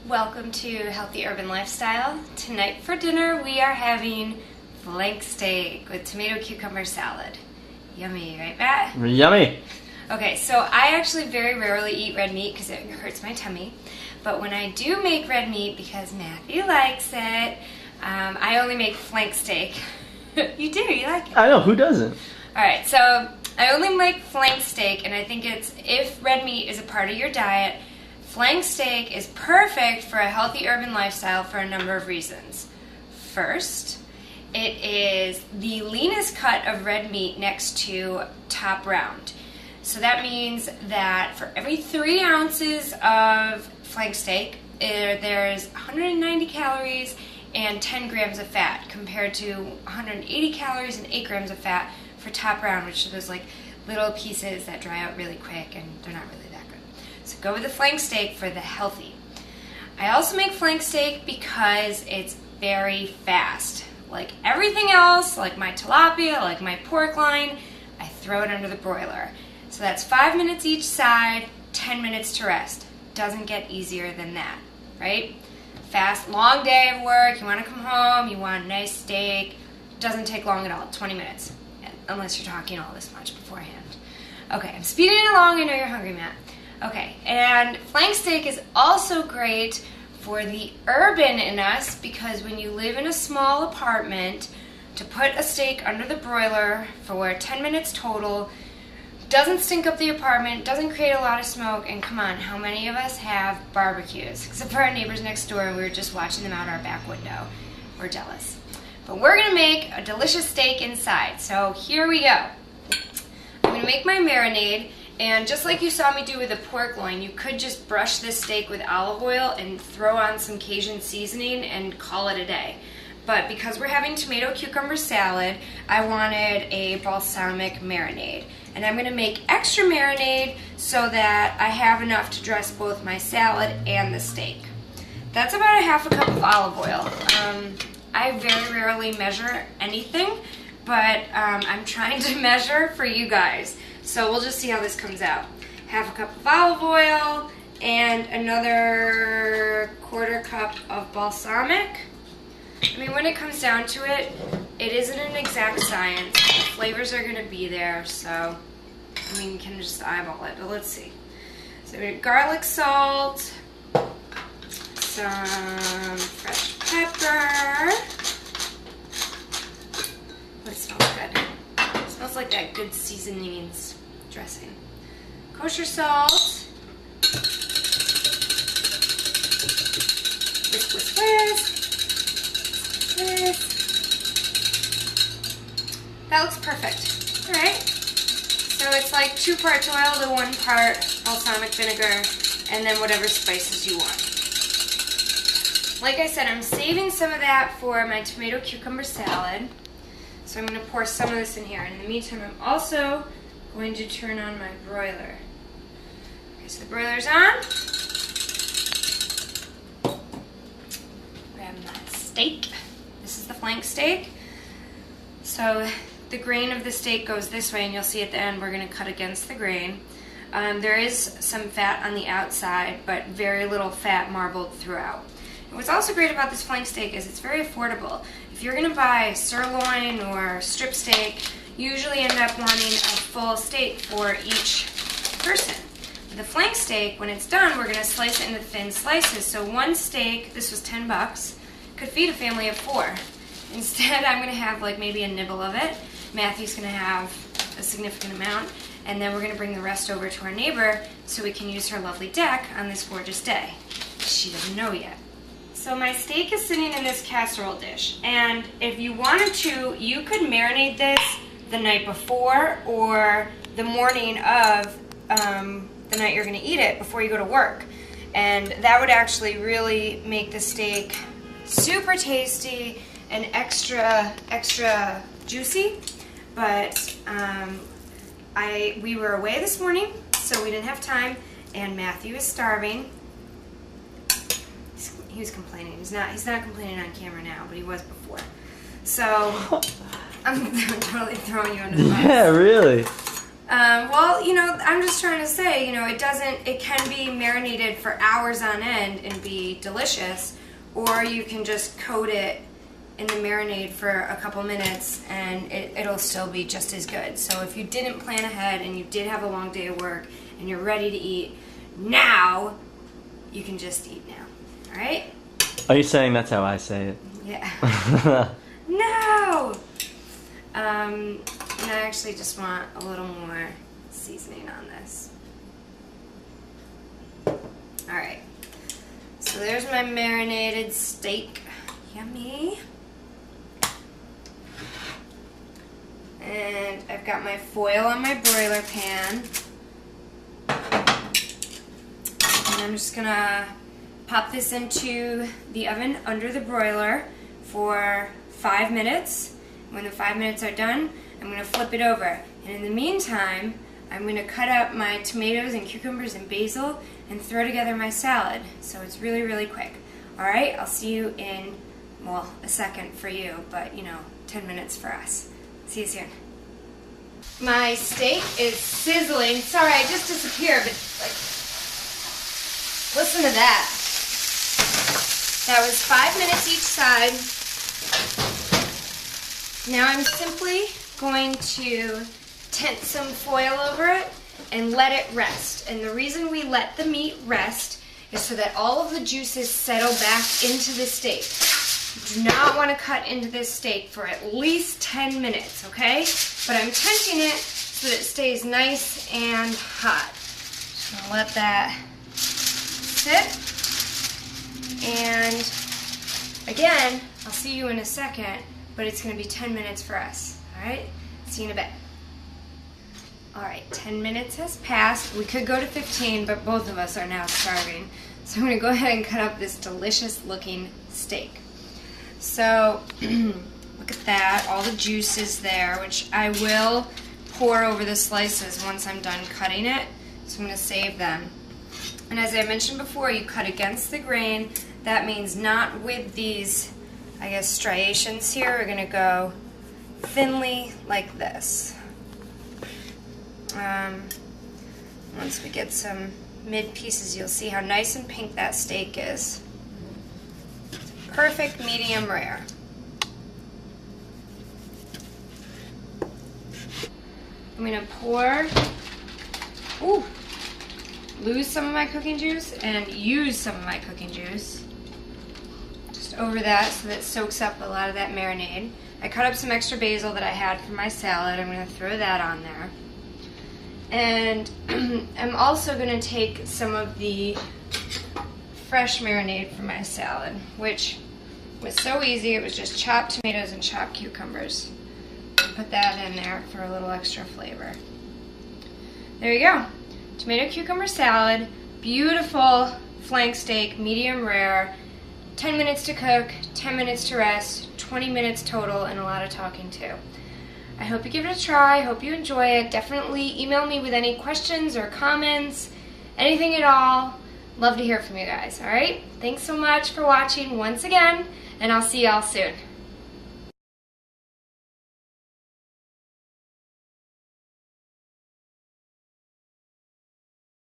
Welcome to Healthy Urban Lifestyle. Tonight for dinner we are having flank steak with tomato cucumber salad. Yummy, right, Matt? Yummy. Okay, so I actually very rarely eat red meat because it hurts my tummy. But when I do make red meat, because Matthew likes it, I only make flank steak. You do, you like it? I know, who doesn't? Alright, so I only make flank steak, and I think it's, if red meat is a part of your diet, flank steak is perfect for a healthy urban lifestyle for a number of reasons. First, it is the leanest cut of red meat next to top round. So that means that for every 3 ounces of flank steak, there's 190 calories and 10 grams of fat, compared to 180 calories and 8 grams of fat for top round, which are those like little pieces that dry out really quick and they're not really that good. So go with the flank steak for the healthy. I also make flank steak because it's very fast. Like everything else, like my tilapia, like my pork loin, I throw it under the broiler. So that's 5 minutes each side, 10 minutes to rest. Doesn't get easier than that, right? Fast, long day of work, you want to come home, you want a nice steak. Doesn't take long at all, 20 minutes, unless you're talking all this much beforehand. Okay, I'm speeding it along, I know you're hungry, Matt. Okay, and flank steak is also great for the urban in us, because when you live in a small apartment, to put a steak under the broiler for 10 minutes total doesn't stink up the apartment, doesn't create a lot of smoke, and come on, how many of us have barbecues? Except for our neighbors next door, we were just watching them out our back window. We're jealous. But we're gonna make a delicious steak inside, so here we go. I'm gonna make my marinade, and just like you saw me do with the pork loin, you could just brush this steak with olive oil and throw on some Cajun seasoning and call it a day. But because we're having tomato cucumber salad, I wanted a balsamic marinade. And I'm gonna make extra marinade so that I have enough to dress both my salad and the steak. That's about a half a cup of olive oil. I very rarely measure anything, but I'm trying to measure for you guys. So we'll just see how this comes out. Half a cup of olive oil and another 1/4 cup of balsamic. I mean, when it comes down to it, it isn't an exact science. The flavors are gonna be there, so I mean, you can just eyeball it, but let's see. So we have garlic salt, some fresh pepper. Oh, it smells good. It smells like that good seasonings dressing. Kosher salt. Whisk, whisk, whisk. That looks perfect. Alright. So it's like 2 parts oil to 1 part balsamic vinegar, and then whatever spices you want. Like I said, I'm saving some of that for my tomato cucumber salad. So I'm going to pour some of this in here. And in the meantime, I'm also going to turn on my broiler. Okay, so the broiler's on. Grab my steak. This is the flank steak. So the grain of the steak goes this way, and you'll see at the end we're going to cut against the grain. There is some fat on the outside, but very little fat marbled throughout. And what's also great about this flank steak is it's very affordable. If you're going to buy sirloin or strip steak, you usually end up wanting a full steak for each person. With the flank steak, when it's done, we're going to slice it into thin slices. So one steak, this was $10, could feed a family of 4. Instead, I'm going to have like maybe a nibble of it. Matthew's going to have a significant amount, and then we're going to bring the rest over to our neighbor so we can use her lovely deck on this gorgeous day. She doesn't know yet. So my steak is sitting in this casserole dish, and if you wanted to, you could marinate this the night before or the morning of the night you're going to eat it before you go to work. And that would actually really make the steak super tasty and extra juicy. But we were away this morning, so we didn't have time, and Matthew is starving. He was complaining. He's not complaining on camera now, but he was before. So I'm totally throwing you under the bus. Yeah, really. Well, you know, I'm just trying to say, you know, it can be marinated for hours on end and be delicious, or you can just coat it in the marinade for a couple minutes and it'll still be just as good. So if you didn't plan ahead and you did have a long day of work and you're ready to eat now, you can just eat now. All right? Are you saying that's how I say it? Yeah. No! And I actually just want a little more seasoning on this. Alright. So there's my marinated steak. Yummy. And I've got my foil on my broiler pan. And I'm just gonna pop this into the oven under the broiler for 5 minutes. When the 5 minutes are done, I'm going to flip it over. And in the meantime, I'm going to cut up my tomatoes and cucumbers and basil and throw together my salad. So it's really, really quick. Alright, I'll see you in, well, a second for you, but, you know, 10 minutes for us. See you soon. My steak is sizzling. Sorry, I just disappeared, but, like, listen to that. That was 5 minutes each side. Now I'm simply going to tent some foil over it and let it rest. And the reason we let the meat rest is so that all of the juices settle back into the steak. You do not want to cut into this steak for at least 10 minutes, okay? But I'm tenting it so that it stays nice and hot. Just gonna let that sit. And again, I'll see you in a second, but it's going to be 10 minutes for us. Alright? See you in a bit. Alright, 10 minutes has passed. We could go to 15, but both of us are now starving. So I'm going to go ahead and cut up this delicious looking steak. So, look at that. All the juice is there, which I will pour over the slices once I'm done cutting it. So I'm going to save them. And as I mentioned before, you cut against the grain. That means not with these, I guess, striations here. We're going to go thinly like this. Once we get some mid pieces, you'll see how nice and pink that steak is. Perfect medium rare. I'm going to pour, lose some of my cooking juice and use some of my cooking juice just over that so that it soaks up a lot of that marinade. I cut up some extra basil that I had for my salad. I'm going to throw that on there. And I'm also going to take some of the fresh marinade for my salad, which was so easy. It was just chopped tomatoes and chopped cucumbers. Put that in there for a little extra flavor. There you go. Tomato cucumber salad, beautiful flank steak, medium rare, 10 minutes to cook, 10 minutes to rest, 20 minutes total, and a lot of talking too. I hope you give it a try. I hope you enjoy it. Definitely email me with any questions or comments, anything at all. Love to hear from you guys, all right? Thanks so much for watching once again, and I'll see y'all soon.